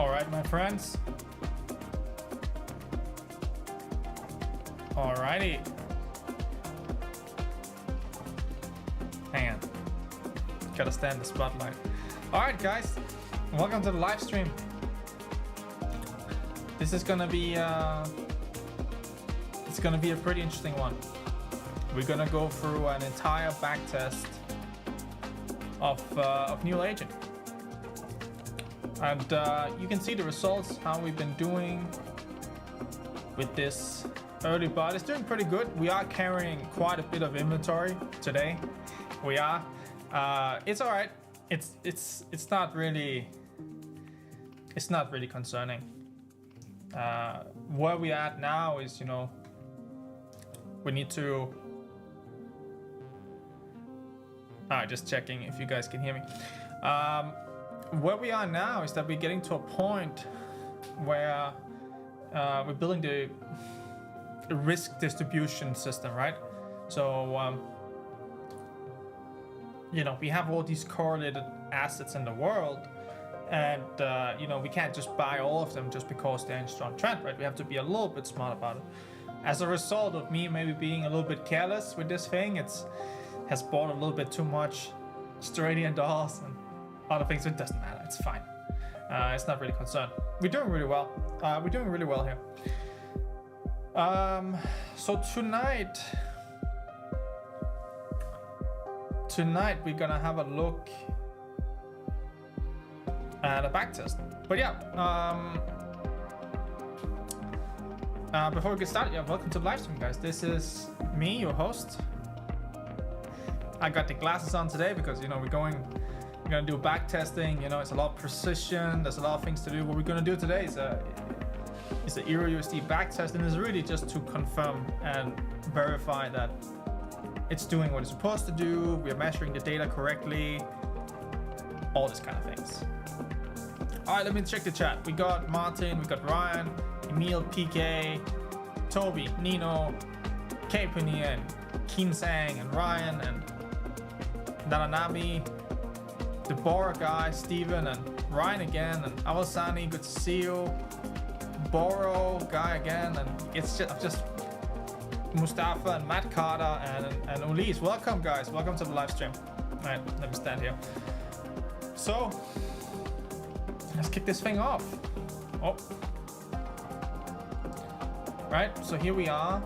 All right, my friends. Alrighty. Hang on. Gotta stand the spotlight. Alright, guys. Welcome to the live stream. This is gonna be it's gonna be a pretty interesting one. We're gonna go through an entire backtest of New Agent. And you can see the results, how we've been doing with this early bot. It's doing pretty good. We are carrying quite a bit of inventory today. We are. It's all right. It's not really concerning. Where we at now is, you know, we need to. Just checking if you guys can hear me. Where we are now is that we're getting to a point where we're building the risk distribution system, right? So, you know, we have all these correlated assets in the world, and you know, we can't just buy all of them just because they're in strong trend, right? We have to be a little bit smart about it. As a result of me maybe being a little bit careless with this thing, has bought a little bit too much Australian dollars and other things. It doesn't matter. It's fine. It's not really concerned. We're doing really well. We're doing really well here. So tonight we're gonna have a look at a backtest. But yeah, before we get started, yeah, welcome to the live stream, guys. This is me, your host. I got the glasses on today because, you know, we're gonna do backtesting. You know, it's a lot of precision. There's a lot of things to do. What we're gonna do today is the EURUSD backtest, and it's really just to confirm and verify that it's doing what it's supposed to do. We're measuring the data correctly. All this kind of things. All right, let me check the chat. We got Martin, we got Ryan, Emil, PK, Toby, Nino, Kapunian, Kim Sang, and Ryan, and Nananami, the Bora guy, Steven, and Ryan again, and Awasani, good to see you. Boro guy again, and it's just Mustafa and Matt Carter and Elise. Welcome, guys. Welcome to the live stream. All right, let me stand here. So let's kick this thing off. Oh, right. So here we are.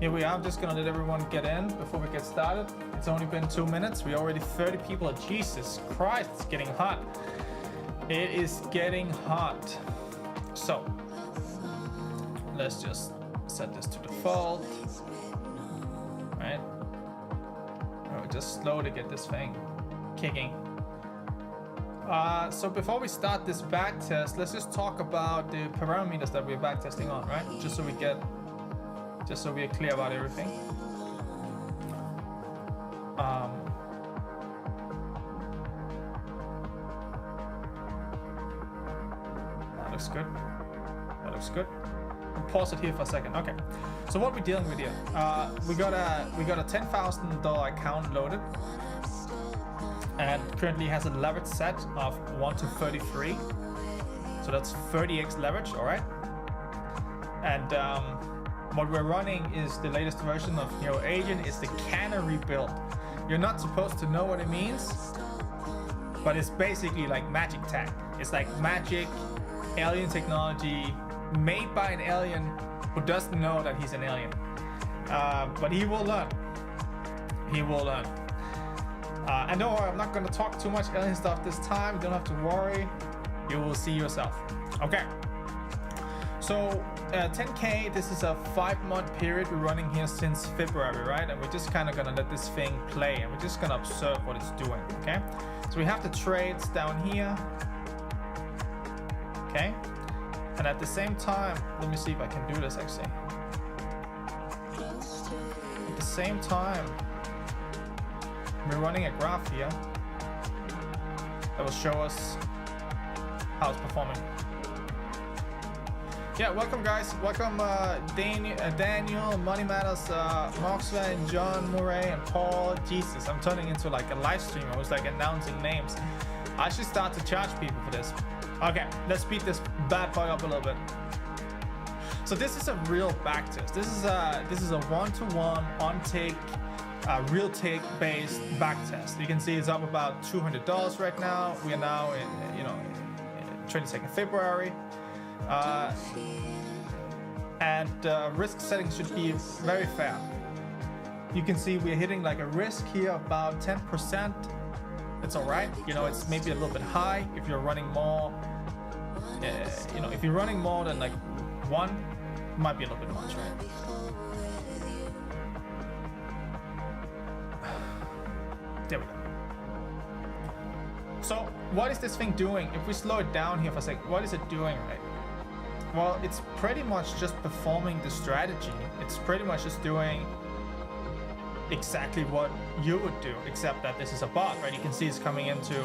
I'm just gonna let everyone get in before we get started. It's only been 2 minutes. We're already 30 people. Jesus Christ, it's getting hot. It is getting hot. So let's just set this to default. Right? We'll just slowly get this thing kicking. So before we start this back test, let's just talk about the parameters that we're back testing on, right? Just so we are clear about everything. That looks good. That looks good. We'll pause it here for a second. Okay. So what we're dealing with here, we got a $10,000 account loaded, and currently has a leverage set of 1 to 33. So that's 30x leverage. All right. And what we're running is the latest version of New Agent. Is the Canary build. You're not supposed to know what it means, but it's basically like magic tech. It's like magic alien technology made by an alien who doesn't know that he's an alien. But he will learn. He will learn. And don't worry, I'm not going to talk too much alien stuff this time. You don't have to worry. You will see yourself. Okay. So 10K, this is a 5-month period we're running here since February, right? And we're just kind of gonna let this thing play, and we're just gonna observe what it's doing, okay? So we have the trades down here, okay? And at the same time, let me see if I can do this actually. At the same time, we're running a graph here that will show us how it's performing. Yeah, welcome guys. Welcome Daniel, Money Matters, Moxley, and John Murray, and Paul. Jesus, I'm turning into like a live stream. I was like announcing names. I should start to charge people for this. Okay, let's speed this bad boy up a little bit. So this is a real backtest. This is a one-to-one on take, real take based backtest. You can see it's up about $200 right now. We are now in 22nd February, and risk setting should be very fair. You can see we're hitting like a risk here about 10%. It's all right. It's maybe a little bit high if you're running more. If you're running more than like one, it might be a little bit much, right? There we go. So what is this thing doing? If we slow it down here for a second, what is it doing, right? Well, it's pretty much just performing the strategy. It's pretty much just doing exactly what you would do, except that this is a bot, right? You can see it's coming into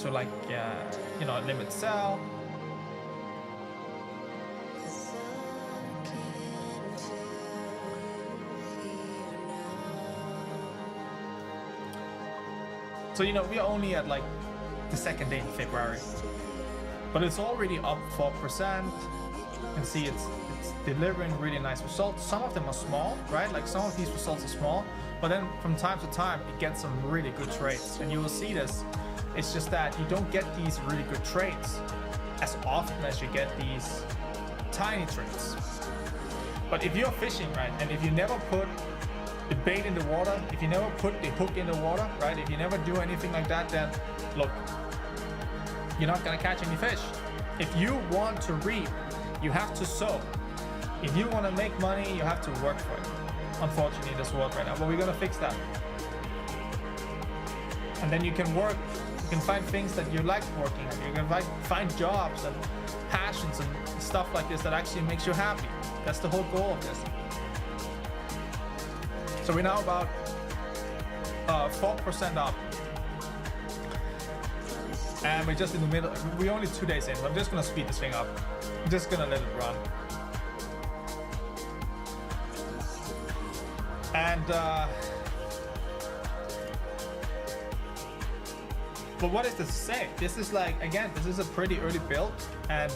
like a limit sell. So we are only at like the second day in February, but it's already up 4%. You can see it's delivering really nice results. Some of them are small, right? Like some of these results are small, but then from time to time it gets some really good trades, and you will see this. It's just that you don't get these really good trades as often as you get these tiny trades. But if you're fishing, right, and if you never put the bait in the water, if you never put the hook in the water, right, if you never do anything like that, then look, you're not gonna catch any fish. If you want to reap, you have to sow. If you want to make money, you have to work for it. Unfortunately, in this world right now, but we're gonna fix that. And then you can work, you can find things that you like working on. You can find jobs and passions and stuff like this that actually makes you happy. That's the whole goal of this. So we're now about 4% up. And we're just in the middle. We're only 2 days in, but I'm just gonna speed this thing up. I'm just gonna let it run. And but what is this to say? This is like, again, this is a pretty early build, and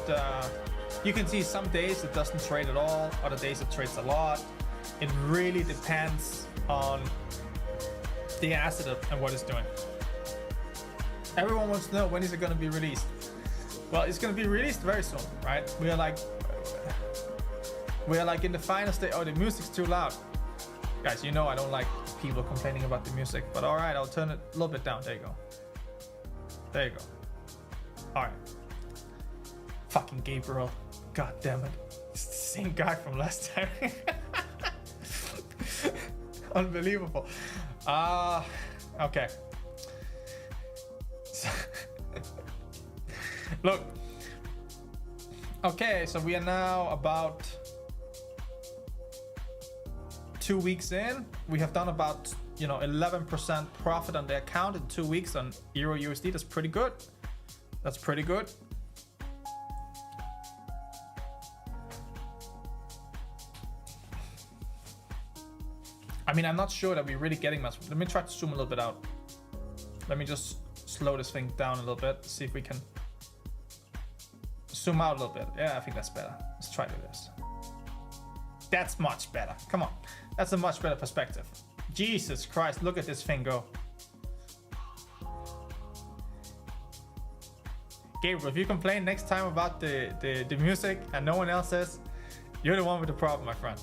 you can see some days it doesn't trade at all, other days it trades a lot. It really depends on the asset and what it's doing. Everyone wants to know, when is it going to be released? Well, it's going to be released very soon, right? We are like in the final state. Oh, the music's too loud. Guys, I don't like people complaining about the music, but all right, I'll turn it a little bit down. There you go. There you go. All right. Fucking Gabriel. God damn it. It's the same guy from last time. Unbelievable. Okay. Look. Okay, so we are now about 2 weeks in. We have done about 11% profit on the account in 2 weeks on Euro USD. That's pretty good. That's pretty good. I mean, I'm not sure that we're really getting much. Let me try to zoom a little bit out. Let me just slow this thing down a little bit. See if we can zoom out a little bit. Yeah, I think that's better. Let's try to do this. That's much better. Come on. That's a much better perspective. Jesus Christ, look at this thing go. Gabriel, if you complain next time about the music and no one else says, you're the one with the problem, my friend.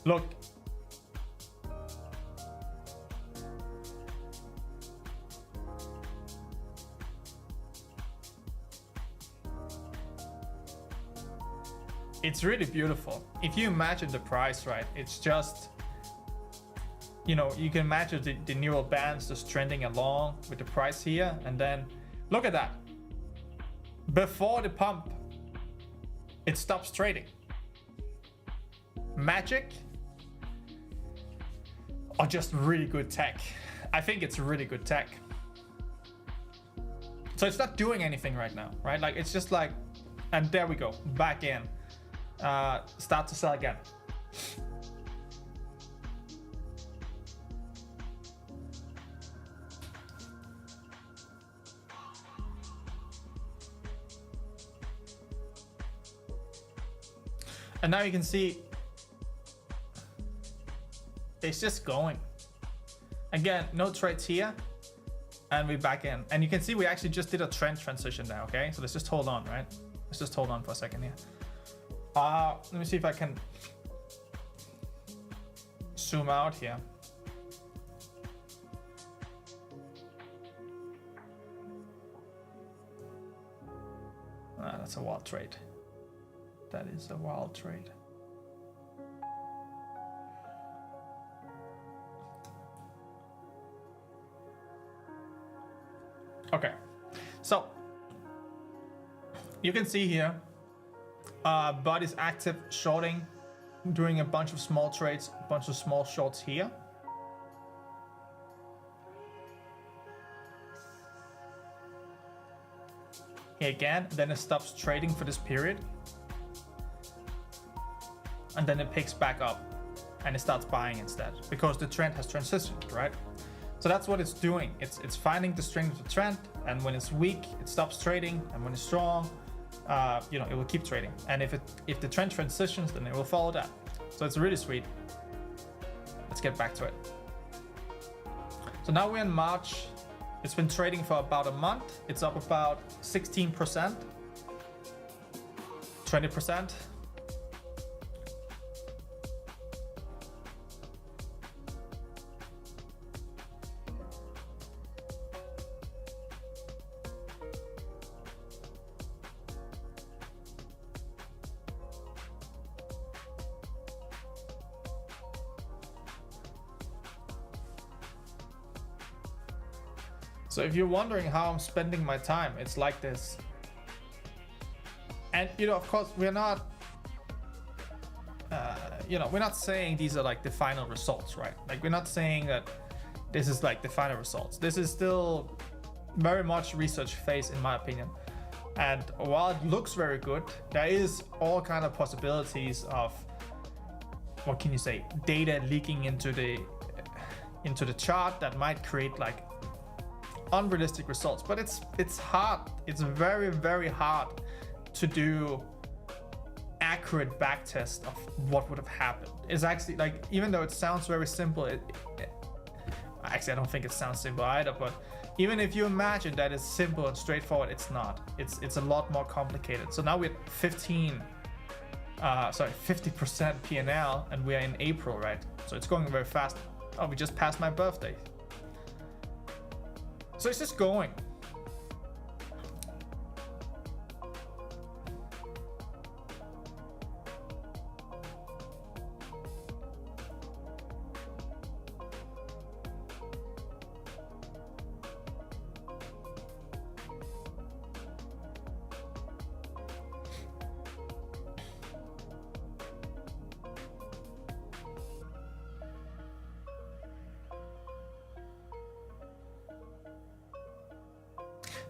Look. It's really beautiful. If you imagine the price, right, it's just, you can imagine the neural bands just trending along with the price here. And then look at that. Before the pump, it stops trading. Magic or just really good tech? I think it's really good tech. So it's not doing anything right now, right? Like, it's just like, and there we go, back in. Start to sell again. And now you can see it's just going. Again, no trades here. And we're back in. And you can see we actually just did a trend transition now, okay? So let's just hold on, right? Let's just hold on for a second here. Let me see if I can zoom out here. That's a wild trade. That is a wild trade. Okay, so you can see here, Bud is active shorting, doing a bunch of small trades, a bunch of small shorts here. Here again, then it stops trading for this period. And then it picks back up and it starts buying instead because the trend has transitioned, right? So that's what it's doing. It's finding the strength of the trend, and when it's weak, it stops trading, and when it's strong, it will keep trading. And if the trend transitions, then it will follow that. So it's really sweet. Let's get back to it. So now we're in March. It's been trading for about a month. It's up about 16%, 20%. So if you're wondering how I'm spending my time, it's like this. And of course, we're not, we're not saying these are like the final results, right? Like we're not saying that this is like the final results. This is still very much research phase, in my opinion. And while it looks very good, there is all kind of possibilities of, what can you say, data leaking into the chart that might create like unrealistic results. But it's hard. It's very, very hard to do accurate backtest of what would have happened. It's actually like, even though it sounds very simple, actually I don't think it sounds simple either, but even if you imagine that it's simple and straightforward, it's not. It's a lot more complicated. So now we're at 50% P&L, and we're in April, right? So it's going very fast. Oh, we just passed my birthday. So it's just going.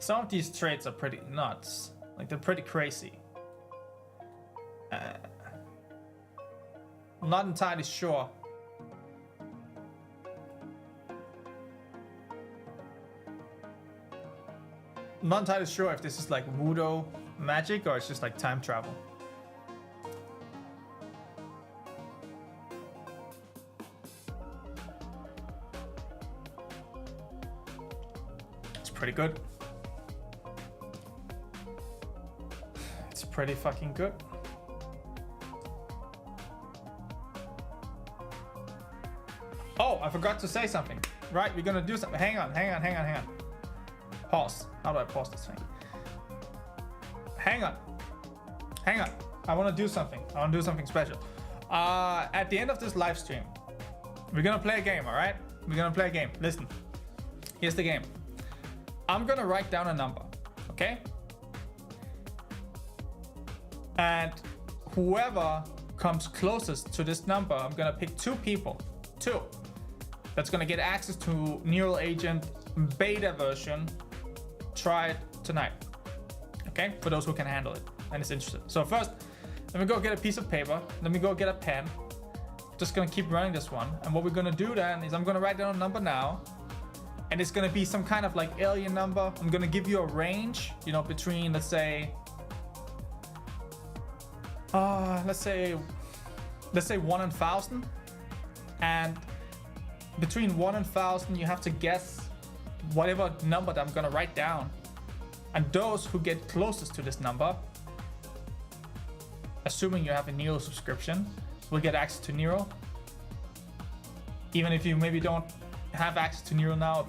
Some of these trades are pretty nuts. Like, they're pretty crazy. I'm not entirely sure. I'm not entirely sure if this is like voodoo magic or it's just like time travel. It's pretty good. It's pretty fucking good. Oh, I forgot to say something. Right, we're gonna do something. Hang on. Pause. How do I pause this thing? Hang on. I wanna do something. I wanna do something special. At the end of this live stream, we're gonna play a game, all right? We're gonna play a game. Listen, here's the game. I'm gonna write down a number, okay? And whoever comes closest to this number, I'm gonna pick two people, that's gonna get access to Neural Agent beta version. Try it tonight, okay? For those who can handle it and is interested. So first, let me go get a piece of paper. Let me go get a pen. Just gonna keep running this one. And what we're gonna do then is I'm gonna write down a number now, and it's gonna be some kind of like alien number. I'm gonna give you a range, between, let's say, let's say 1 and 1,000, and between 1 and 1,000 you have to guess whatever number that I'm gonna write down, and those who get closest to this number, assuming you have a Nero subscription, will get access to Nero. Even if you maybe don't have access to Nero now,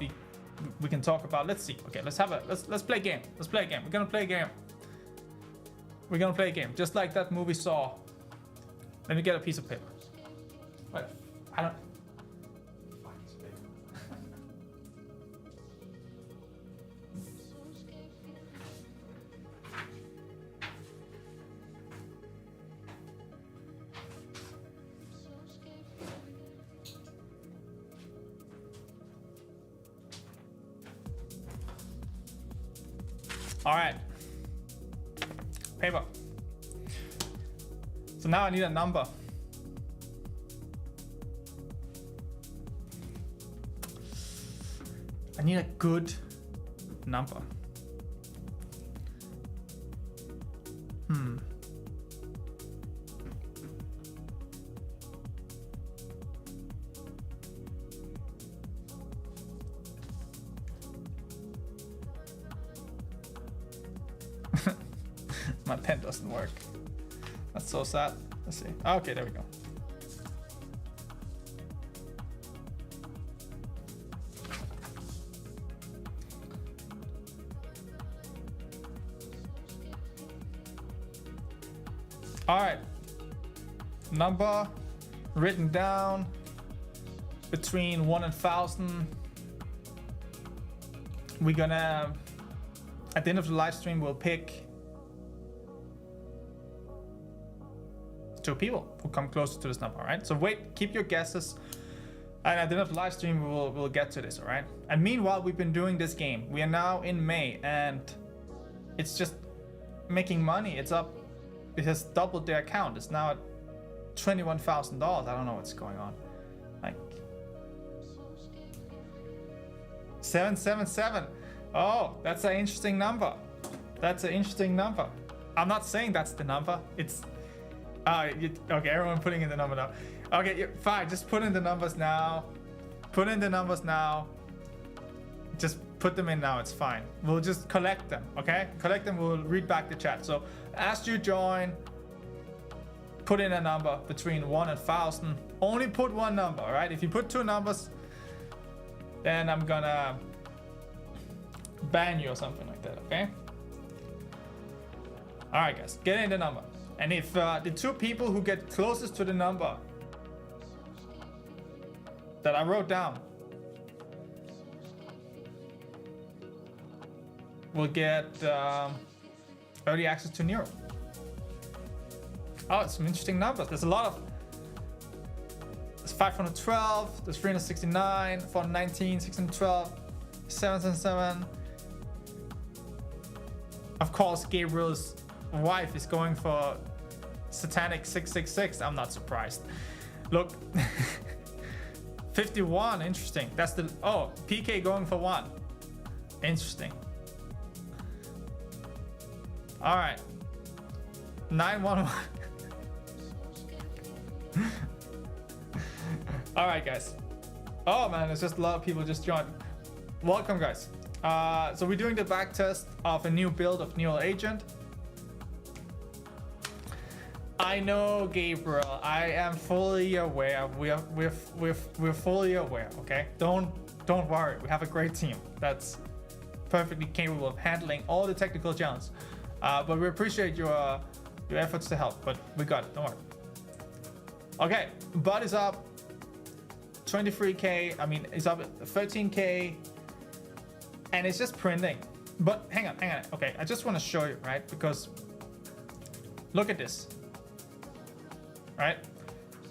we can talk about. Let's see. Okay, let's play a game. Let's play a game. We're gonna play a game. We're gonna play a game, just like that movie Saw. Let me get a piece of paper. Wait, I don't. All right, paper. So now I need a number. I need a good number. My pen doesn't work. That's so sad. Let's see. Okay, there we go. All right. Number written down between 1 and 1,000. We're gonna, at the end of the live stream, we'll pick 2 people who come closer to this number, all right? So wait, keep your guesses, and at the end of the live stream we'll get to this, all right? And meanwhile, we've been doing this game. We are now in May, and it's just making money. It's up. It has doubled their account. It's now at $21,000. I don't know what's going on. Like 777. Oh, that's an interesting number. That's an interesting number. I'm not saying that's the number. It's okay, everyone putting in the number now. Okay, fine, just put in the numbers now. Put in the numbers now. Just put them in now, it's fine. We'll just collect them, okay? Collect them, we'll read back the chat. So as you join, put in a number between 1 and 1,000. Only put one number, all right? If you put 2 numbers, then I'm gonna ban you or something like that, okay? All right, guys, get in the number. And if the 2 people who get closest to the number that I wrote down will get early access to Nero. Oh, it's some interesting numbers. There's a lot of. There's 512, there's 369, 419, 612, 777. Of course, Gabriel's wife is going for satanic 666. I'm not surprised. Look, 51, interesting. That's the, oh, PK going for 1. Interesting. All right, 911. All right, guys. Oh man, there's just a lot of people just joined. Welcome, guys. So we're doing the back test of a new build of Neo Agent. I know, Gabriel. I am fully aware. We're fully aware. Okay, don't worry. We have a great team that's perfectly capable of handling all the technical challenges. But we appreciate your efforts to help. But we got it. Don't worry. Okay, bud is up 23k. I mean, it's up at 13k, and it's just printing. But hang on. Okay, I just want to show you, right? Because look at this. Right?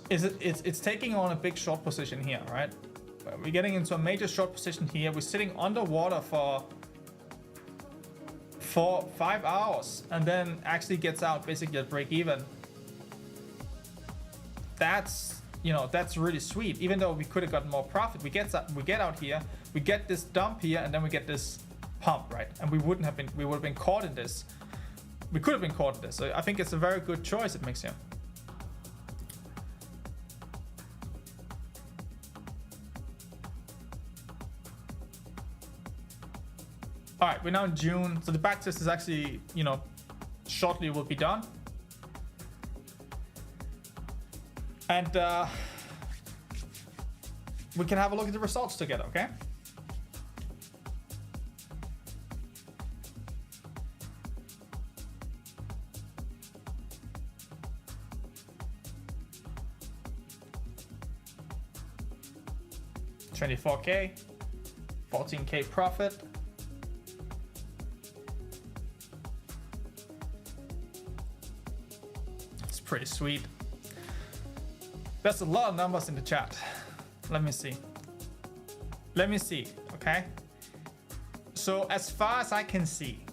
It's taking on a big short position here, right? We're getting into a major short position here. We're sitting underwater for 5 hours, and then actually gets out basically at break even. That's, you know, that's really sweet. Even though we could have gotten more profit, we get out here, we get this dump here, and then we get this pump, right? And we would have been caught in this we could have been caught in this. So I think it's a very good choice it makes here. All right, we're now in June, so the backtest is actually, you know, shortly will be done. And we can have a look at the results together, okay? $24K, 14K profit. It's pretty sweet. There's a lot of numbers in the chat. Let me see. Okay? So as far as I can see,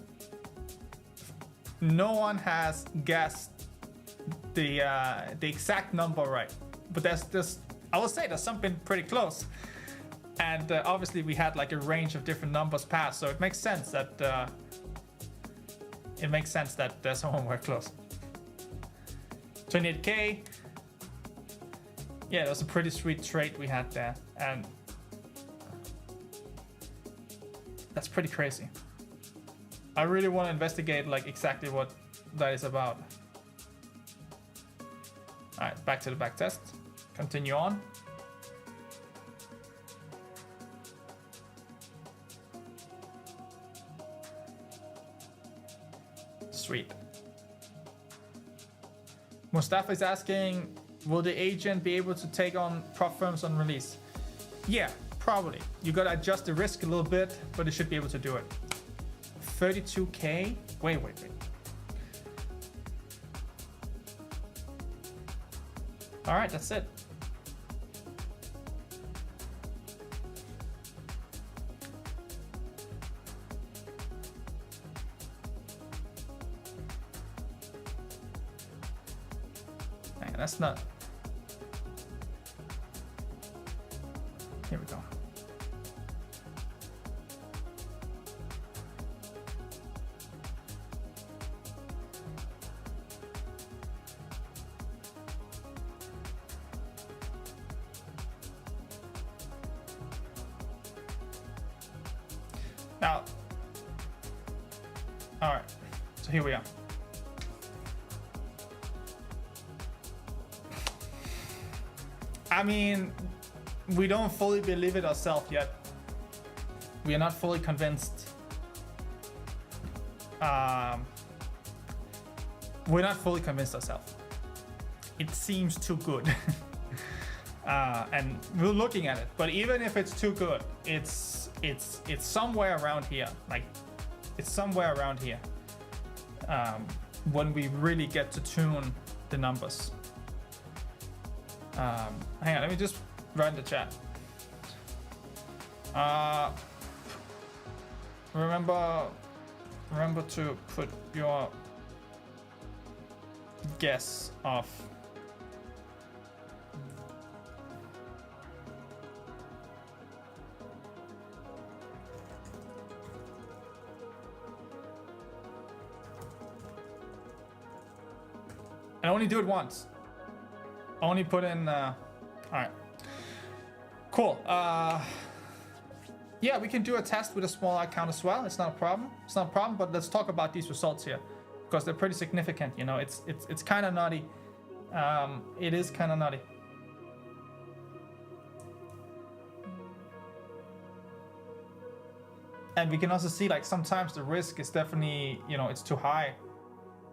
no one has guessed the exact number right. But there's I will say there's something pretty close. And obviously we had like a range of different numbers passed, so it makes sense that someone were close. 28K. Yeah, that was a pretty sweet trade we had there, and that's pretty crazy. I really want to investigate like exactly what that is about. All right, back to the back test. Continue on. Sweet. Mustafa is asking, will the agent be able to take on prop firms on release? Yeah, probably. You gotta adjust the risk a little bit, but it should be able to do it. 32K? Wait. All right, that's it. That's not. Here we go. Now, all right. So here we are. I mean, we don't fully believe it ourselves yet. We are not fully convinced. We're not fully convinced ourselves. It seems too good. And we're looking at it. But even if it's too good, it's somewhere around here. Like, it's somewhere around here. When we really get to tune the numbers. Hang on, let me just write in the chat. Remember to put your guess of and only do it once. Only put in, all right, cool. Yeah, we can do a test with a small account as well. It's not a problem. But let's talk about these results here because they're pretty significant. You know, it's kind of nutty. It is kind of nutty. And we can also see like sometimes the risk is definitely, you know, it's too high.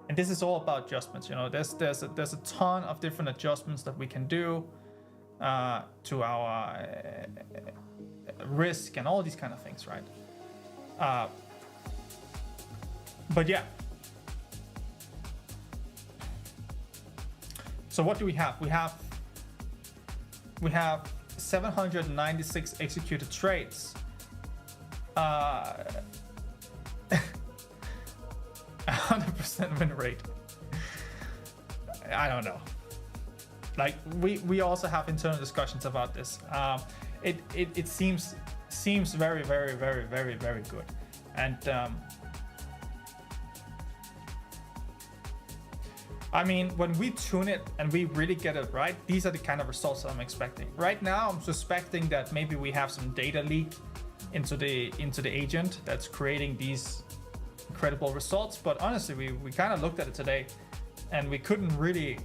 And this is all about adjustments. You know, there's a ton of different adjustments that we can do to our risk and all these kind of things, right? But yeah. So what do we have? We have 796 executed trades. 100% win rate. I don't know. Like we also have internal discussions about this. It seems very good. And I mean, when we tune it and we really get it right, these are the kind of results that I'm expecting. Right now, I'm suspecting that maybe we have some data leak into the agent that's creating these incredible results. But honestly, we kind of looked at it today and we couldn't really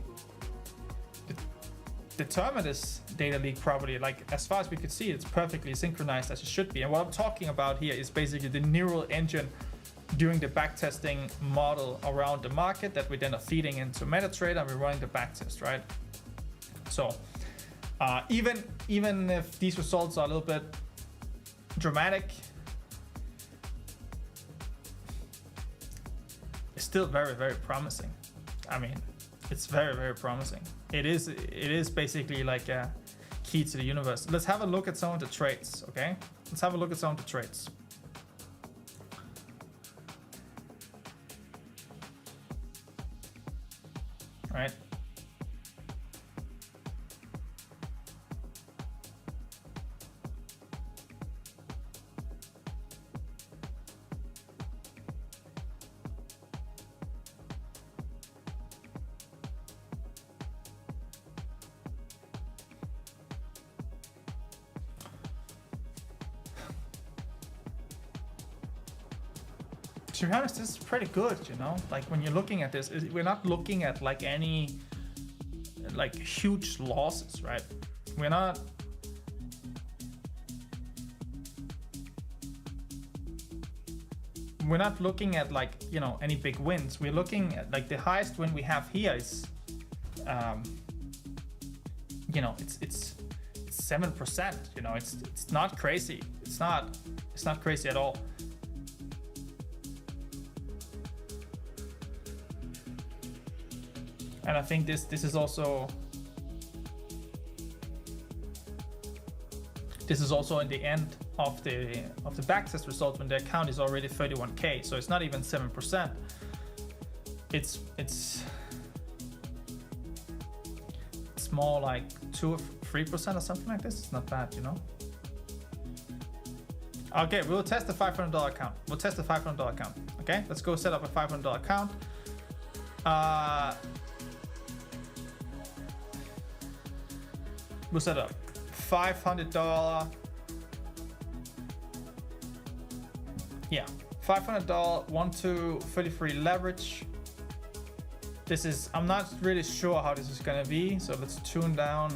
determine this data leak properly. Like, as far as we could see, it's perfectly synchronized as it should be. And what I'm talking about here is basically the neural engine doing the backtesting model around the market that we then are feeding into MetaTrader, and we're running the backtest, right? So even if these results are a little bit dramatic, it's still very, very promising. I mean, it's very, very promising. It is basically like a key to the universe. Let's have a look at some of the trades, okay? Let's have a look at some of the trades. Right? To be honest, this is pretty good, you know? Like, when you're looking at this, we're not looking at like any like huge losses, right? We're not looking at like, you know, any big wins. We're looking at like the highest win we have here is you know, it's 7%, you know. It's not crazy. It's not crazy at all. And I think this is also in the end of the backtest results when the account is already 31K. So it's not even 7%. It's more like 2 or 3% or something like this. It's not bad, you know. Okay, we'll test the $500 account. We'll test the $500 account. Okay, let's go set up a $500 account. We'll set up $500. Yeah, $500 1 to 33 leverage. This is, I'm not really sure how this is gonna be, so let's tune down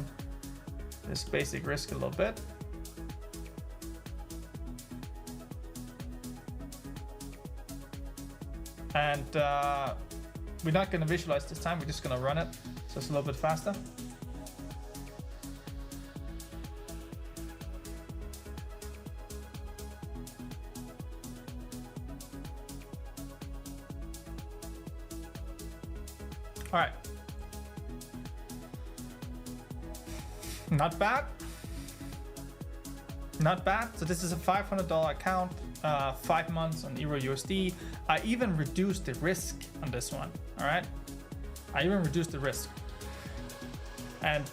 this basic risk a little bit. And we're not gonna visualize this time, we're just gonna run it, so it's a little bit faster. All right, not bad, not bad. So this is a $500 account, 5 months on Euro USD. I even reduced the risk on this one. All right, I even reduced the risk, and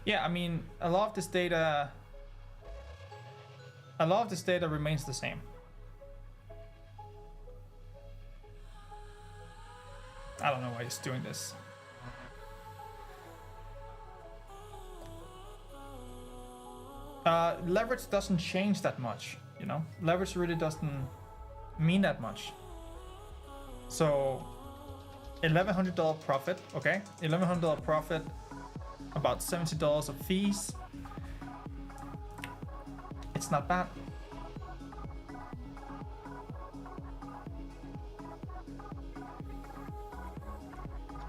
yeah, I mean, a lot of this data remains the same. I don't know why he's doing this. Leverage doesn't change that much, you know? Leverage really doesn't mean that much. So $1,100 profit, okay? $1,100 profit, about $70 of fees. It's not bad.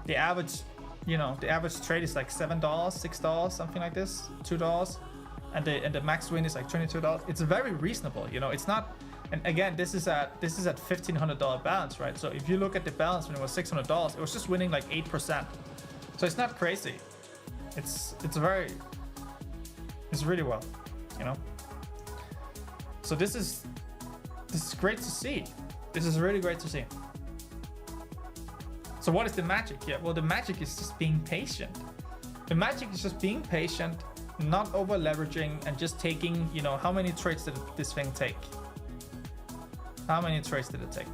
The average, you know, the average trade is like $7, $6, something like this, $2, and the max win is like $22. It's very reasonable, you know. It's not, and again, this is at $1,500 balance, right? So if you look at the balance when it was $600, it was just winning like 8%. So it's not crazy. It's really well, you know. So this is great to see. This is really great to see. So what is the magic here? Well, the magic is just being patient. The magic is just being patient, not over leveraging, and just taking, you know, how many trades did this thing take? How many trades did it take?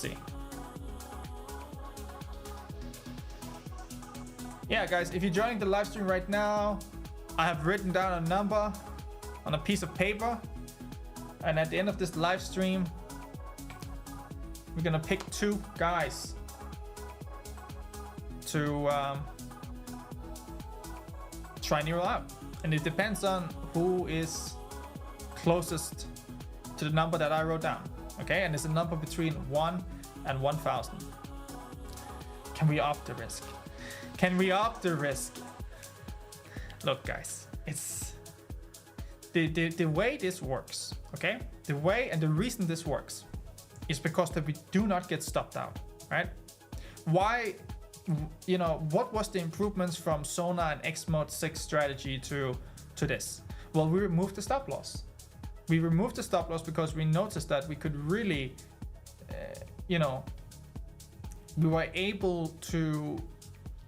Let's see. Yeah, guys, if you're joining the live stream right now, I have written down a number on a piece of paper, and at the end of this live stream, we're gonna pick 2 guys to try and roll out, and it depends on who is closest to the number that I wrote down. Okay, and it's a number between 1 and 1,000. Can we up the risk? Can we up the risk? Look, guys, it's the way this works. Okay, the way and the reason this works is because that we do not get stopped out, right? Why? You know, what was the improvements from Sona and X Mode 6 strategy to this? Well, we removed the stop loss. We removed the stop loss because we noticed that we could really, you know, we were able to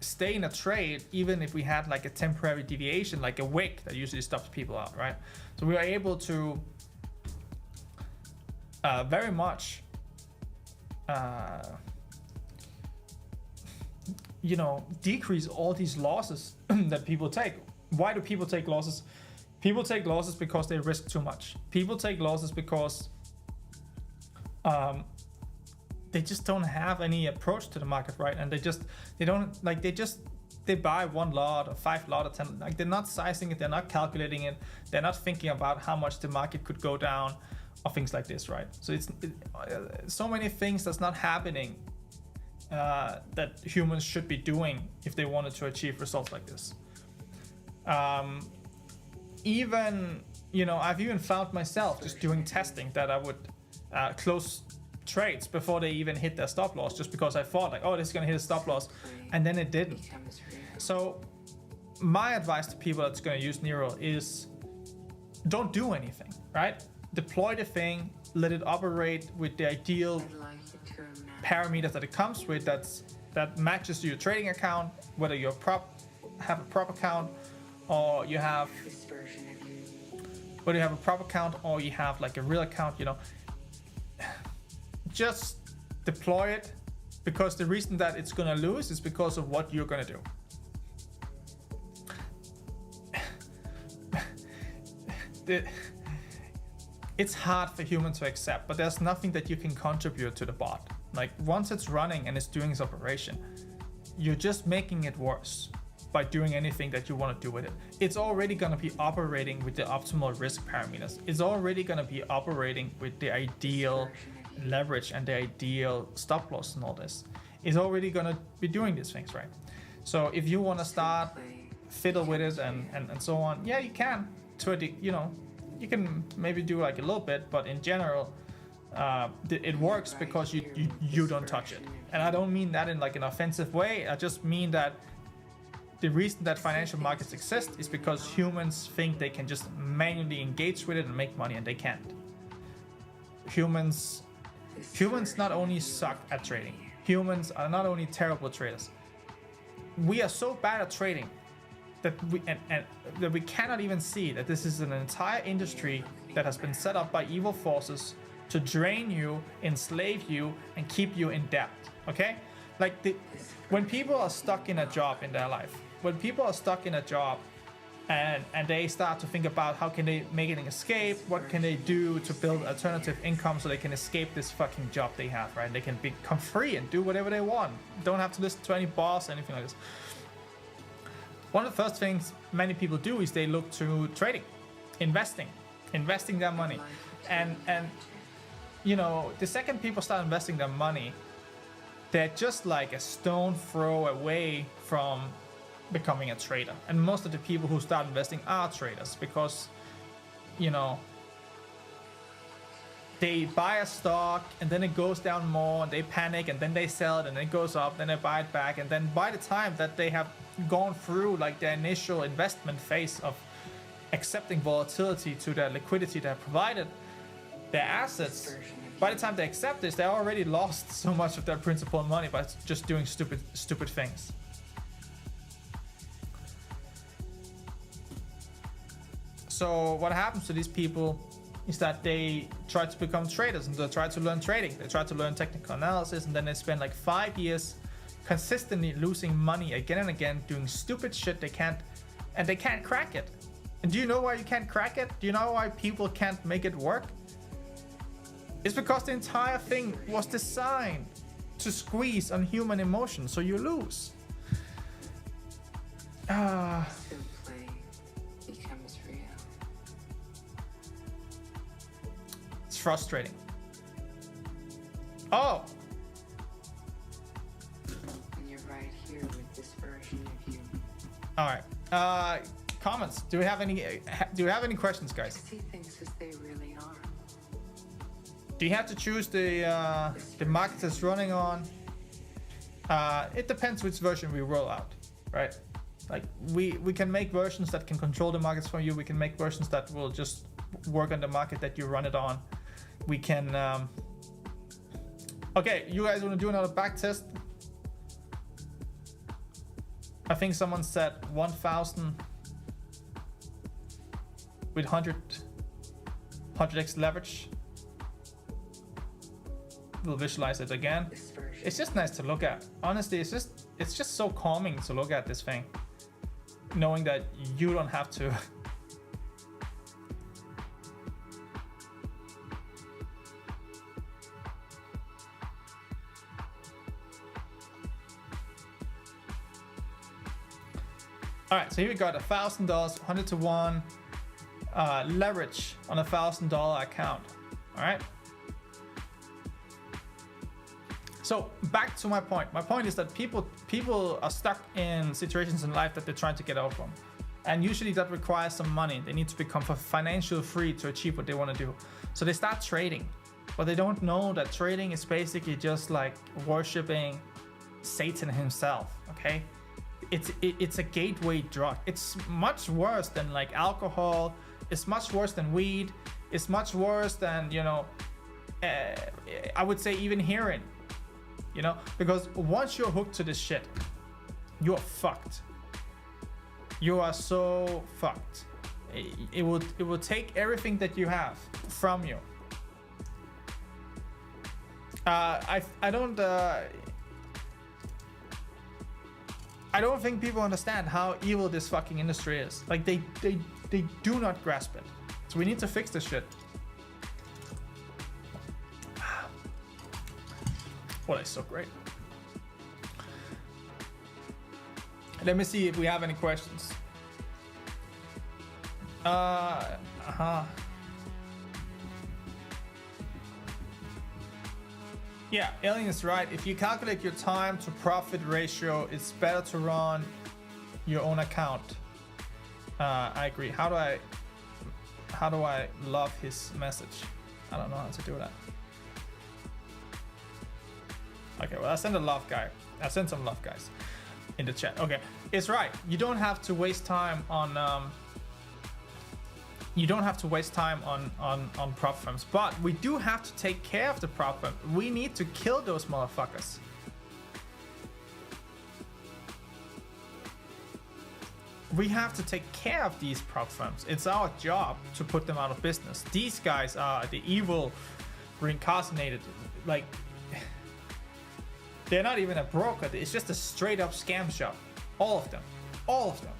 stay in a trade even if we had like a temporary deviation, like a wick that usually stops people out, right? So we were able to very much, you know, decrease all these losses that people take. Why do people take losses? People take losses because they risk too much. People take losses because they just don't have any approach to the market, right? And they buy 1 lot or 5 lot or 10. Like, they're not sizing it, they're not calculating it, they're not thinking about how much the market could go down or things like this, right? So it's so many things that's not happening that humans should be doing if they wanted to achieve results like this. Even, you know, I've even found myself just doing testing that I would close trades before they even hit their stop loss, just because I thought like, oh, this is gonna hit a stop loss, and then it didn't. So my advice to people that's gonna use Nero is don't do anything, right? Deploy the thing, let it operate with the ideal parameters that it comes with, that matches your trading account, whether you have a prop account or you have a prop account or you have like a real account, you know. Just deploy it, because the reason that it's gonna lose is because of what you're gonna do. It's hard for humans to accept, but there's nothing that you can contribute to the bot. Like, once it's running and it's doing its operation, you're just making it worse by doing anything that you want to do with it. It's already going to be operating with the optimal risk parameters. It's already going to be operating with the ideal leverage and the ideal stop loss and all this. It's already going to be doing these things, right? So if you want to start fiddle with it and so on, yeah, you can. You know, you can maybe do like a little bit, but in general, it works because you don't touch it. And I don't mean that in like an offensive way. I just mean that the reason that financial markets exist is because humans think they can just manually engage with it and make money, and they can't. Humans not only suck at trading, humans are not only terrible traders. We are so bad at trading that we cannot even see that this is an entire industry that has been set up by evil forces to drain you, enslave you, and keep you in debt. Okay? Like, when people are stuck in a job in their life, when people are stuck in a job and they start to think about how can they make an escape, what can they do to build alternative income so they can escape this fucking job they have, right? They can become free and do whatever they want. Don't have to listen to any boss or anything like this. One of the first things many people do is they look to trading, investing their money. And you know, the second people start investing their money, they're just like a stone throw away from becoming a trader. And most of the people who start investing are traders, because, you know, they buy a stock and then it goes down more and they panic and then they sell it and then it goes up, then they buy it back, and then by the time that they have gone through like the initial investment phase of accepting volatility to their liquidity that provided their assets, by the time they accept this, they already lost so much of their principal and money by just doing stupid things. So what happens to these people is that they try to become traders and they try to learn trading. They try to learn technical analysis, and then they spend like 5 years consistently losing money again and again, doing stupid shit they can't crack it. And do you know why you can't crack it? Do you know why people can't make it work? It's because the entire thing was designed to squeeze on human emotion, so you lose. Simply becomes real. It's frustrating. Oh! And you're right here with this version of you. Alright. Comments. Do we have any questions, guys? See things as they really are. Do you have to choose the market that's running on? It depends which version we roll out, right? Like we can make versions that can control the markets for you. We can make versions that will just work on the market that you run it on. We can. Okay, you guys want to do another back test? I think someone said 1,000 with 100x leverage. We'll visualize it again. It's just nice to look at. Honestly, it's just so calming to look at this thing, knowing that you don't have to. All right, so here we got $1,000, 100 to 1 leverage on a $1,000 account. All right. So back to my point. My point is that people are stuck in situations in life that they're trying to get out from, and usually that requires some money. They need to become financially free to achieve what they want to do. So they start trading, but they don't know that trading is basically just like worshiping Satan himself. Okay. It's a gateway drug. It's much worse than like alcohol. It's much worse than weed. It's much worse than, you know, I would say even heroin, you know, because once you're hooked to this shit, you're fucked. You are so fucked. It will take everything that you have from you. I don't think people understand how evil this fucking industry is. Like they do not grasp it. So we need to fix this shit. Well, it's so great. Let me see if we have any questions. Yeah, Alien is right. If you calculate your time to profit ratio, it's better to run your own account. I agree. How do I love his message? I don't know how to do that. Okay, well, I sent a love guy. I sent some love guys in the chat. Okay, it's right. You don't have to waste time on prop firms, but we do have to take care of the prop firm. We need to kill those motherfuckers. We have to take care of these prop firms. It's our job to put them out of business. These guys are the evil reincarnated. Like, they're not even a broker. It's just a straight up scam shop. All of them. All of them.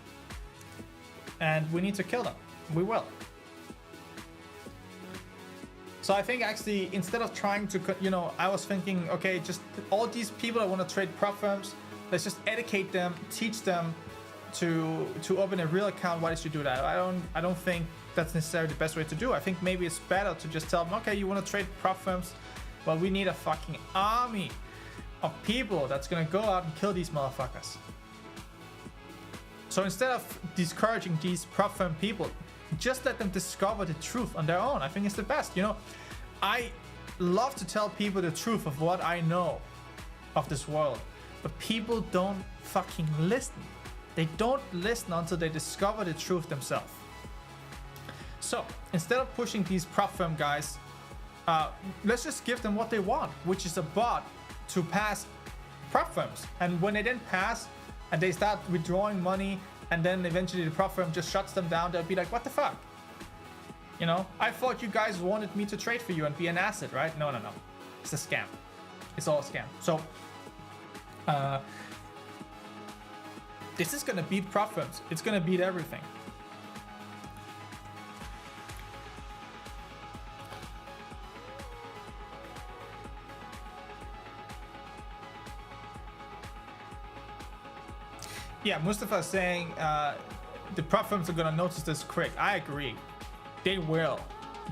And we need to kill them. We will. So I think actually, instead of trying to, you know, I was thinking, okay, just all these people that want to trade prop firms, let's just educate them, teach them to open a real account. Why should you do that? I don't think that's necessarily the best way to do. I think maybe it's better to just tell them, okay, you want to trade prop firms? Well, we need a fucking army of people that's gonna go out and kill these motherfuckers. So instead of discouraging these prop firm people, just let them discover the truth on their own. I think it's the best. You know, I love to tell people the truth of what I know of this world, but people don't fucking listen. They don't listen until they discover the truth themselves. So instead of pushing these prop firm guys, let's just give them what they want, which is a bot to pass prop firms. And when they then pass and they start withdrawing money, and then eventually the prop firm just shuts them down, they'll be like, what the fuck? You know, I thought you guys wanted me to trade for you and be an asset, right? No. It's a scam. It's all a scam. So, this is gonna beat prop firms. It's gonna beat everything. Yeah, Mustafa is saying the prop firms are gonna notice this quick. I agree. They will,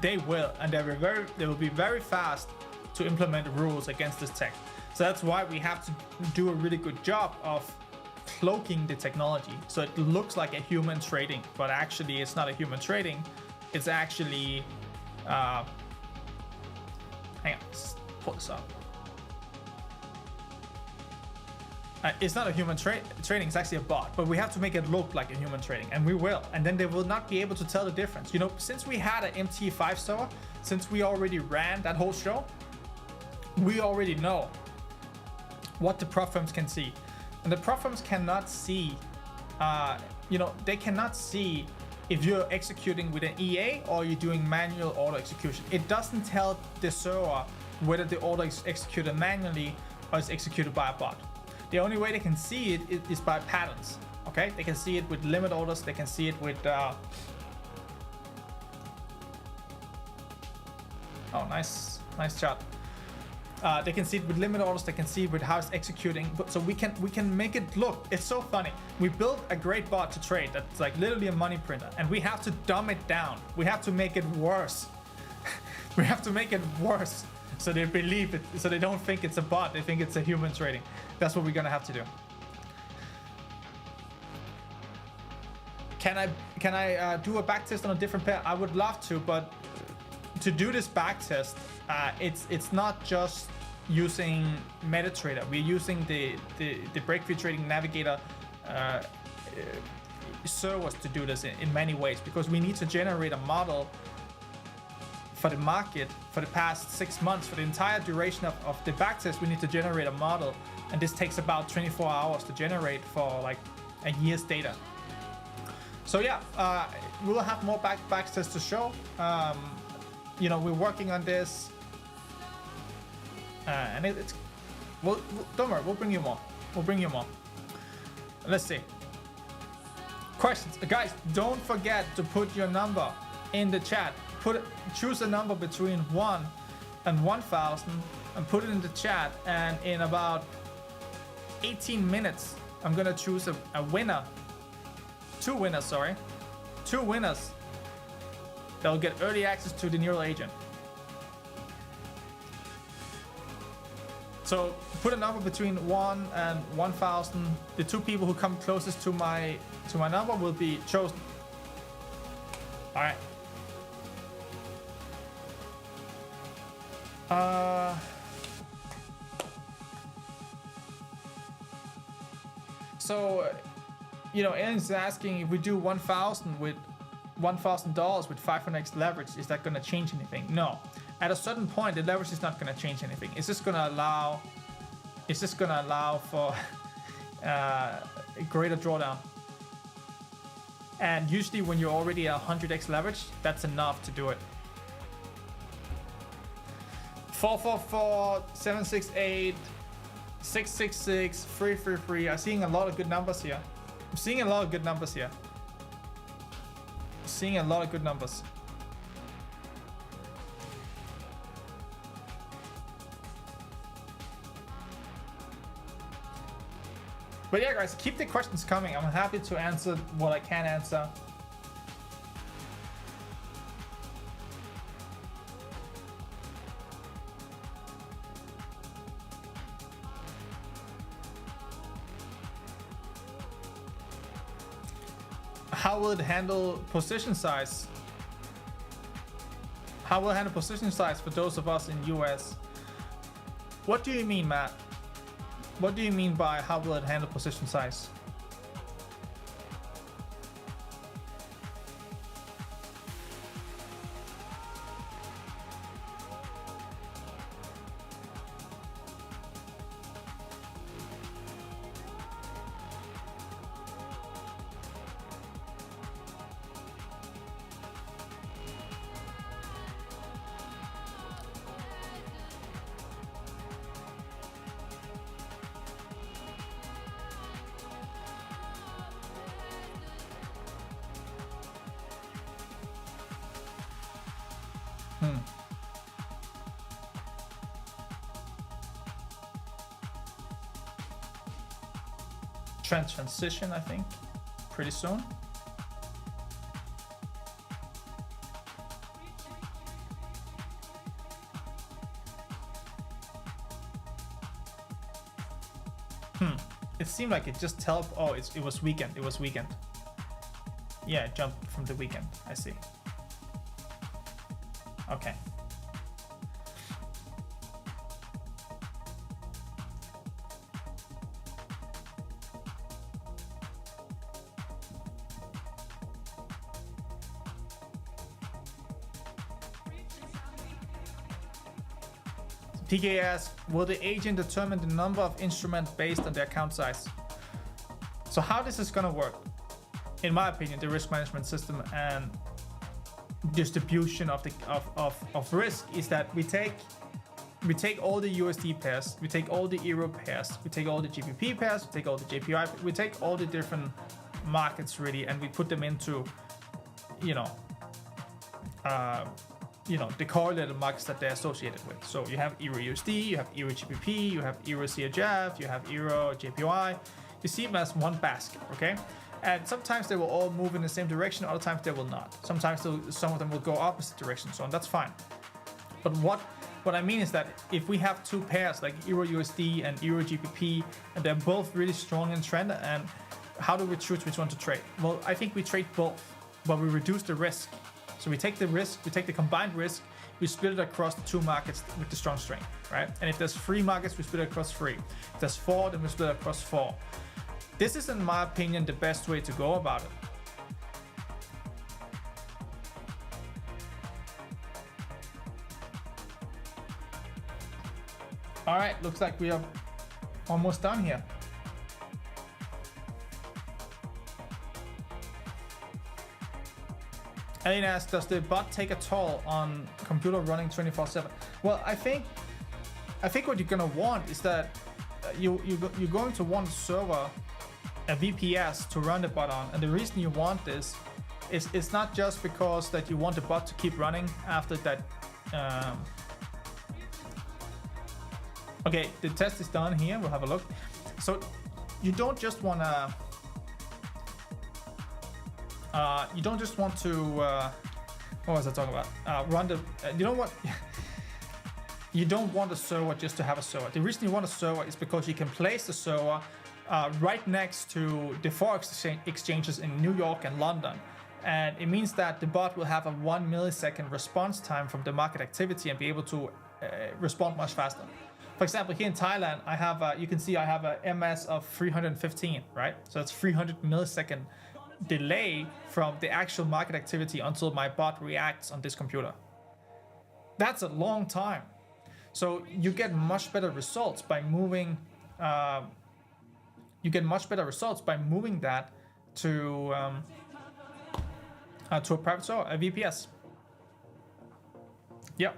and they will be very fast to implement rules against this tech. So that's why we have to do a really good job of cloaking the technology so it looks like a human trading, but actually it's not a human trading. It's actually hang on, let's pull this up. It's not a human trading, it's actually a bot, but we have to make it look like a human trading, and we will. And then they will not be able to tell the difference. You know, since we had an MT5 server, since we already ran that whole show, we already know what the prop firms can see. And the prop firms cannot see, you know, they cannot see if you're executing with an EA or you're doing manual auto execution. It doesn't tell the server whether the order is executed manually or is executed by a bot. The only way they can see it is by patterns. Okay, they can see it with limit orders. They can see it with. Oh, nice shot. They can see it with limit orders. They can see it with how it's executing. But so we can make it look. It's so funny. We built a great bot to trade that's like literally a money printer, and we have to dumb it down. We have to make it worse. We have to make it worse. So they believe it, so they don't think it's a bot, they think it's a human trading. That's what we're gonna have to do. Can I do a backtest on a different pair? I would love to, but to do this backtest, it's not just using MetaTrader. We're using the Breakfree Trading Navigator servers to do this in many ways, because we need to generate a model for the market for the past 6 months. For the entire duration of the backtest, we need to generate a model, and this takes about 24 hours to generate for like a year's data. So yeah, we'll have more backtests to show. You know, we're working on this, and it's don't worry, we'll bring you more. Let's see. Questions, guys, don't forget to put your number in the chat. Choose a number between 1 and 1,000 and put it in the chat, and in about 18 minutes I'm gonna choose a winner. Two winners that'll get early access to the neural agent. So put a number between 1 and 1,000. The 2 people who come closest to my number will be chosen. All right. So, you know, Aaron's asking if we do 1,000 with $1,000 with 500x leverage, is that going to change anything? No. At a certain point, the leverage is not going to change anything. It's just going to allow for a greater drawdown. And usually, when you're already at 100x leverage, that's enough to do it. 444, 768, 666, 333. I'm seeing a lot of good numbers here. But yeah, guys, keep the questions coming. I'm happy to answer what I can answer. How will it handle position size? How will it handle position size for those of us in US? What do you mean, Matt? What do you mean by how will it handle position size? Trend transition, I think, pretty soon. It seemed like it just helped. Oh, it was weekend. It was weekend. Yeah, it jumped from the weekend. I see. Okay. PK asks, will the agent determine the number of instruments based on the account size? So how this is gonna work, in my opinion, the risk management system and distribution of the of risk is that we take all the USD pairs, we take all the Euro pairs, we take all the GBP pairs, we take all the JPY, we take all the different markets really, and we put them into, the correlated markets that they're associated with. So you have Euro USD, you have Euro GBP, you have Euro CHF, you have Euro JPY. You see them as one basket, okay? And sometimes they will all move in the same direction, other times they will not. Sometimes some of them will go opposite directions, so that's fine. But what I mean is that if we have two pairs like Euro USD and Euro GBP, and they're both really strong in trend, and how do we choose which one to trade? Well, I think we trade both, but we reduce the risk. So we take the risk, we take the combined risk, we split it across the two markets with the strong strength, right? And if there's 3 markets, we split it across 3. If there's 4, then we split it across 4. This is, in my opinion, the best way to go about it. All right, looks like we are almost done here. Aline asks, does the bot take a toll on computer running 24/7? Well, I think what you're gonna want is that you're going to want a server, a VPS to run the bot on, and the reason you want this is it's not just because that you want the bot to keep running after that. Okay, the test is done here. We'll have a look. So you don't just want to. You don't just want to. What was I talking about? Run the. You know what? You don't want a server just to have a server. The reason you want a server is because you can place the server right next to the forex exchanges in New York and London, and it means that the bot will have a 1 millisecond response time from the market activity and be able to respond much faster. For example, here in Thailand, I have you can see I have a MS of 315, right? So it's 300 millisecond delay from the actual market activity until my bot reacts on this computer. That's a long time. So you get much better results by moving. That to a private server, a VPS. Yeah,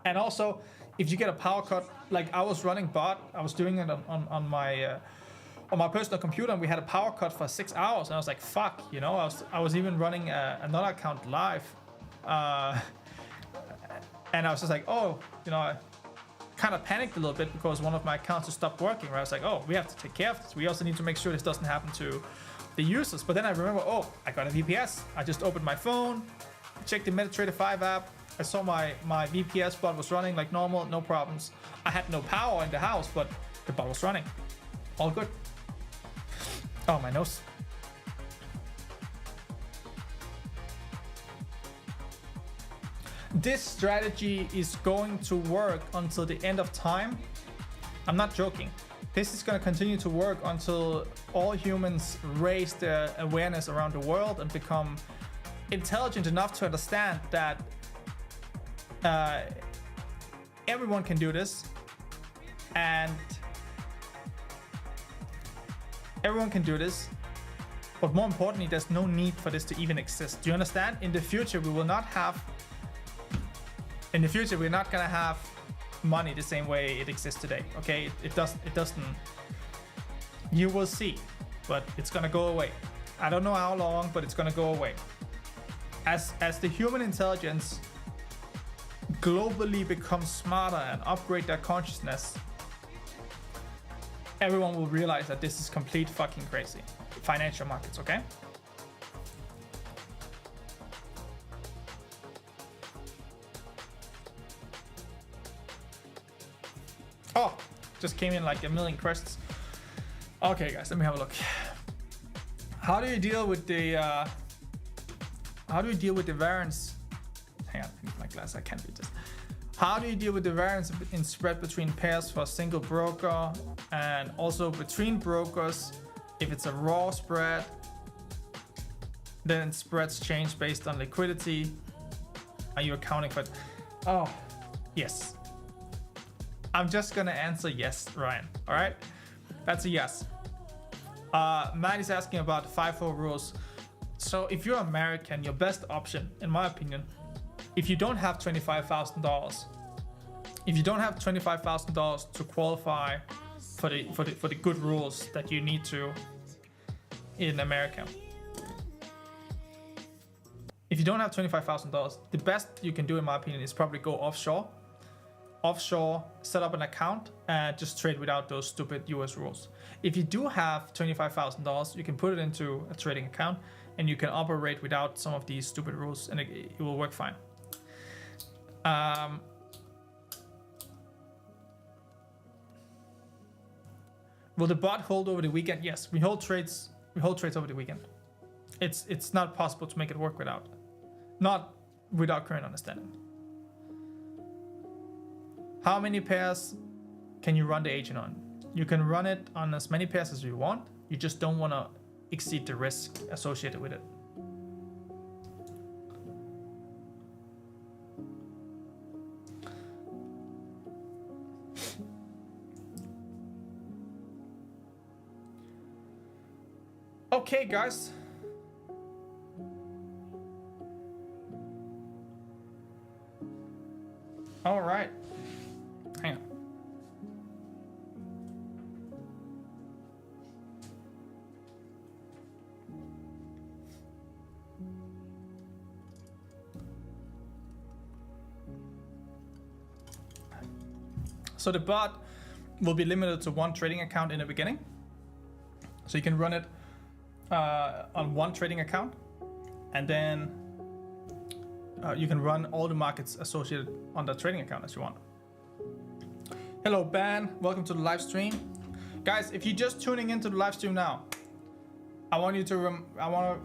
and also if you get a power cut, like I was running bot, I was doing it on my personal computer, and we had a power cut for 6 hours, and I was like, fuck, I was even running another account live, and I was just like, oh, I kind of panicked a little bit because one of my accounts just stopped working, right? I was like, oh, we have to take care of this. We also need to make sure this doesn't happen to the users. But then I remember, oh, I got a VPS. I just opened my phone, checked the MetaTrader 5 app. I saw my VPS bot was running like normal, no problems. I had no power in the house, but the bot was running. All good. Oh, my nose. This strategy is going to work until the end of time. I'm not joking. This is going to continue to work until all humans raise their awareness around the world and become intelligent enough to understand that everyone can do this, and but more importantly, there's no need for this to even exist. Do you understand? In the future, we're not gonna have money the same way it exists today. Okay, it doesn't. You will see, but it's gonna go away. I don't know how long, but it's gonna go away. As the human intelligence globally become smarter and upgrade their consciousness, everyone will realize that this is complete fucking crazy. Financial markets, okay? Oh, just came in like a million questions. Okay, guys, let me have a look. How do you deal with the variance? Hang on, I need my glass. I can't read this. How do you deal with the variance in spread between pairs for a single broker and also between brokers? If it's a raw spread, then spreads change based on liquidity. Are you accounting for it? Oh, yes. I'm just gonna answer yes, Ryan. All right, that's a yes. Matt is asking about the FIFO rules. So if you're American, your best option, in my opinion, if you don't have $25,000, to qualify for the good rules that you need to in America. If you don't have $25,000, the best you can do, in my opinion, is probably go offshore. Set up an account and just trade without those stupid US rules. If you do have $25,000, you can put it into a trading account and you can operate without some of these stupid rules, and it will work fine. Will the bot hold over the weekend? Yes, we hold trades over the weekend. It's not possible to make it work not without current understanding. How many pairs can you run the agent on? You can run it on as many pairs as you want. You just don't want to exceed the risk associated with it. Okay, guys. All right. Hang on. So the bot will be limited to one trading account in the beginning. So you can run it on one trading account, and then you can run all the markets associated on that trading account as you want. Hello, Ben. Welcome to the live stream, guys. If you're just tuning into the live stream now, I want to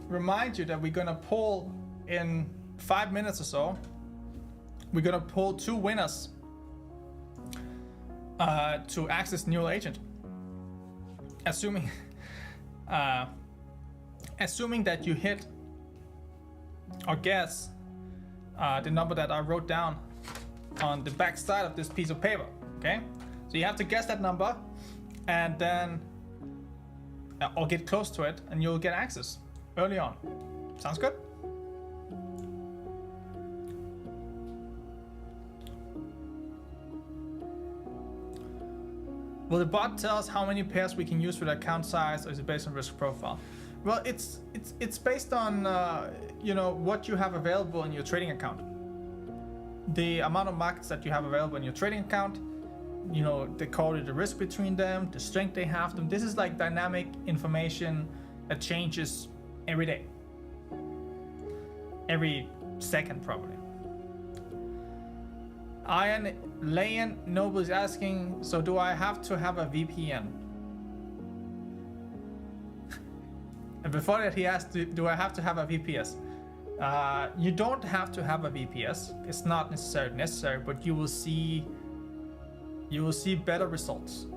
remind you that we're gonna pull in 5 minutes or so. We're gonna pull 2 winners to access Neural Agent, assuming that you hit or guess the number that I wrote down on the back side of this piece of paper. Okay, so you have to guess that number, and then or get close to it, and you'll get access early on. Sounds good? Will the bot tell us how many pairs we can use for the account size, or is it based on risk profile? Well, it's based on what you have available in your trading account. The amount of markets that you have available in your trading account, they call it the risk between them, the strength they have them. This is like dynamic information that changes every day, every second probably. Ian Layan Noble is asking, so do I have to have a VPN? And before that, he asked, do I have to have a VPS? You don't have to have a VPS. It's not necessary, but you will see better results.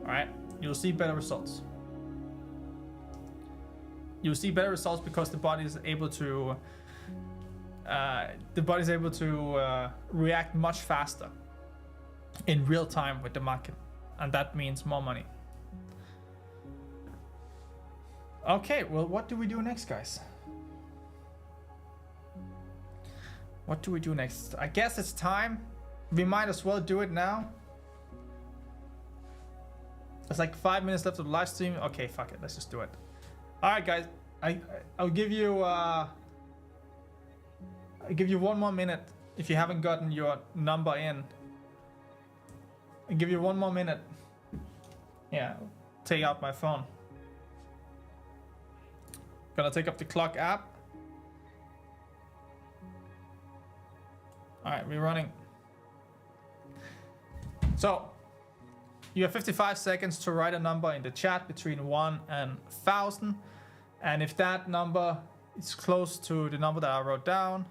All right, you'll see better results. You'll see better results because the body is able to react much faster in real time with the market, and that means more money. Okay, well, what do we do next, guys? What do we do next? I guess it's time. We might as well do it now. There's like 5 minutes left of the live stream. Okay, fuck it, let's just do it. All right, guys, I'll give you 1 more minute if you haven't gotten your number in. I'll give you 1 more minute. Yeah, take out my phone. Gonna take up the clock app. All right, we're running. So you have 55 seconds to write a number in the chat between 1 and 1,000. And if that number is close to the number that I wrote down,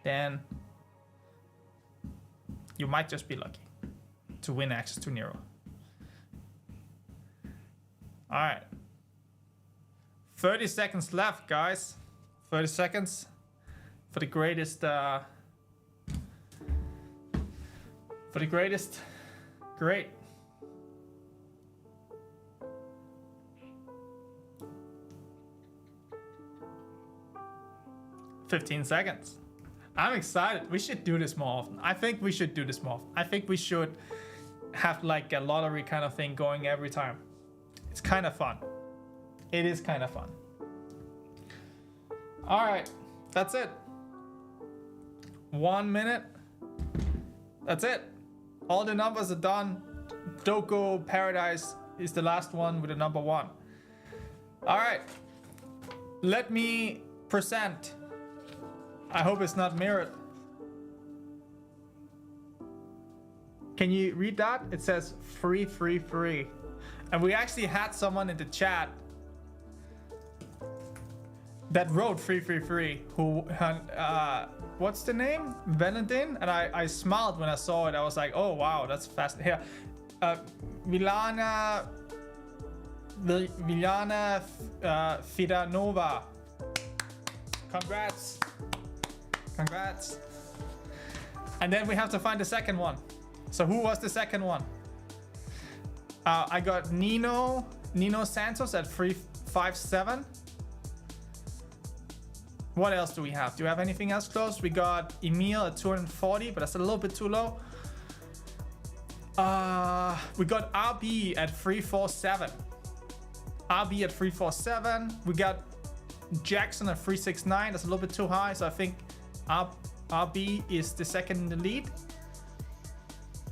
then you might just be lucky to win access to Nero. All right. 30 seconds left, guys. 30 seconds for the greatest great. "15 seconds. I'm excited. We should do this more often. I think we should do this more often. I think we should have like a lottery kind of thing going every time. It's kind of fun. It is kind of fun. All right, that's it. 1 minute. That's it. All the numbers are done. Doko Paradise is the last one with the number 1. All right, let me present. I hope it's not mirrored. Can you read that? It says free, free, free. And we actually had someone in the chat that wrote free, free, free, who, what's the name? Valentin? And I smiled when I saw it. I was like, oh, wow, that's fast. Here, Vilana Fidanova. Congrats. Congrats. And then we have to find the second one. So who was the second one? I got Nino Santos at 357. What else do we have? Do we have anything else close? We got Emil at 240, but that's a little bit too low. We got RB at 347. RB at 347. We got Jackson at 369. That's a little bit too high, so I think RB is the second in the lead.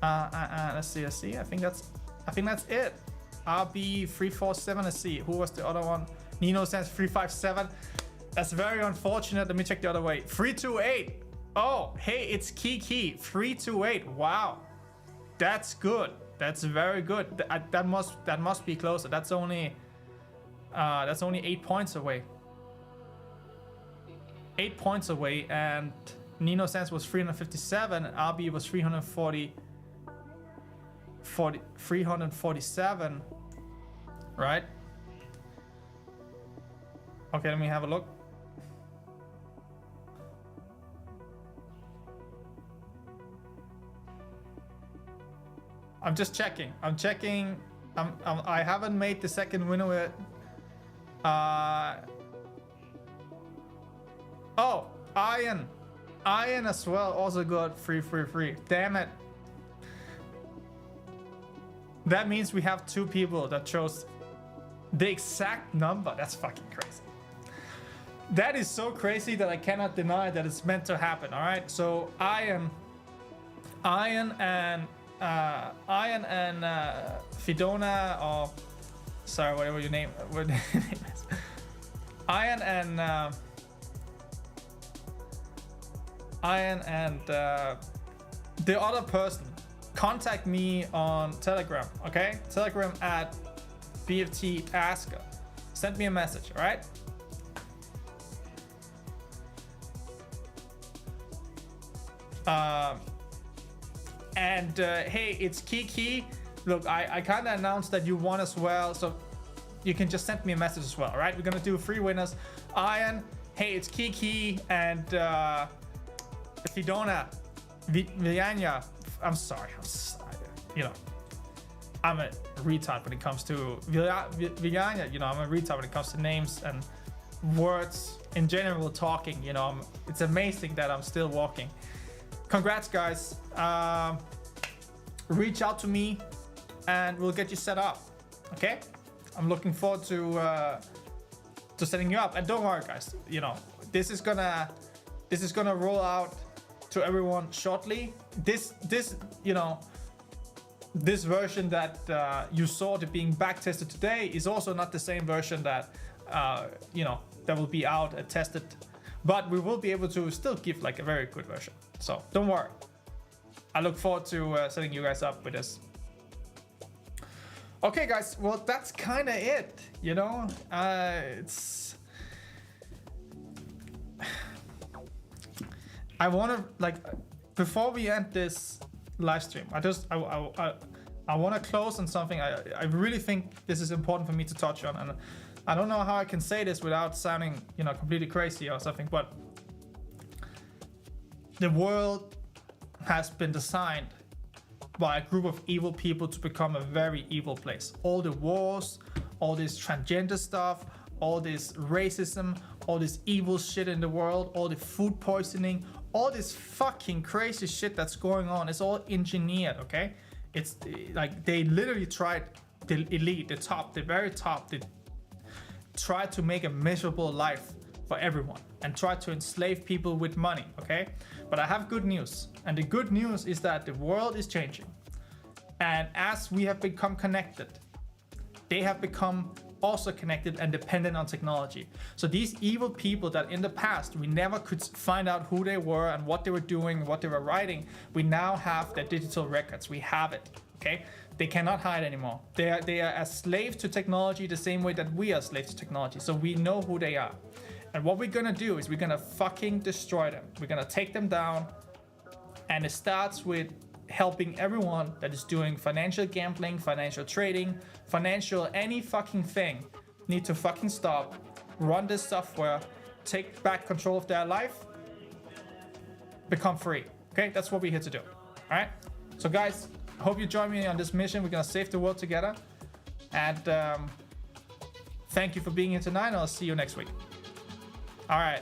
Let's see. I think that's it. RB 347. Let's see. Who was the other one? Nino says 357. That's very unfortunate. Let me check the other way. 328. Oh, hey, it's Kiki. 328. Wow, that's good. That's very good. That must be closer. That's only 8 points away. 8 points away, and Nino Sands was 357, and RB was 347, right? Okay, let me have a look. I'm just checking. I'm checking. I haven't made the second winner yet. Oh, Iron as well also got free. Damn it. That means we have 2 people that chose the exact number. That's fucking crazy. That is so crazy that I cannot deny that it's meant to happen. All right, so Iron and Fidona, or sorry, whatever your name is. Iron and the other person, contact me on Telegram, okay? Telegram at BFT Asker. Send me a message, all right? Hey, it's Kiki. Look, I kind of announced that you won as well, so you can just send me a message as well, all right? We're gonna do 3 winners. Iron, hey, it's Kiki, and Fidona, Vianya. I'm sorry, you know, I'm a retard when it comes to Vianya. You know, I'm a retard when it comes to names and words in general, talking. You know, it's amazing that I'm still walking. Congrats, guys. Reach out to me and we'll get you set up. Okay, I'm looking forward to setting you up. And don't worry, guys, you know, this is gonna roll out to everyone shortly. This you know, this version that you saw to being back tested today is also not the same version that you know, that will be out and tested, but we will be able to still give like a very good version. So don't worry. I look forward to setting you guys up with this. Okay, guys. Well, that's kind of it. You know, it's. I want to like before we end this live stream. I want to close on something. I really think this is important for me to touch on, and I don't know how I can say this without sounding, you know, completely crazy or something. But the world has been designed by a group of evil people to become a very evil place. All the wars, all this transgender stuff, all this racism, all this evil shit in the world, all the food poisoning, all this fucking crazy shit that's going on, it's all engineered, okay? It's like they literally tried, the elite, the top, the very top, they tried to make a miserable life for everyone and try to enslave people with money, okay? But I have good news, and the good news is that the world is changing, and as we have become connected, they have become also connected and dependent on technology. So these evil people that in the past we never could find out who they were and what they were doing, what they were writing, we now have their digital records. We have it, okay? They cannot hide anymore. They are a slave to technology the same way that we are slaves to technology. So we know who they are. And what we're gonna do is we're gonna fucking destroy them. We're gonna take them down. And it starts with helping everyone that is doing financial gambling, financial trading, financial any fucking thing need to fucking stop, run this software, take back control of their life, become free. Okay, that's what we're here to do. All right. So guys, hope you join me on this mission. We're gonna save the world together. And thank you for being here tonight. And I'll see you next week. All right.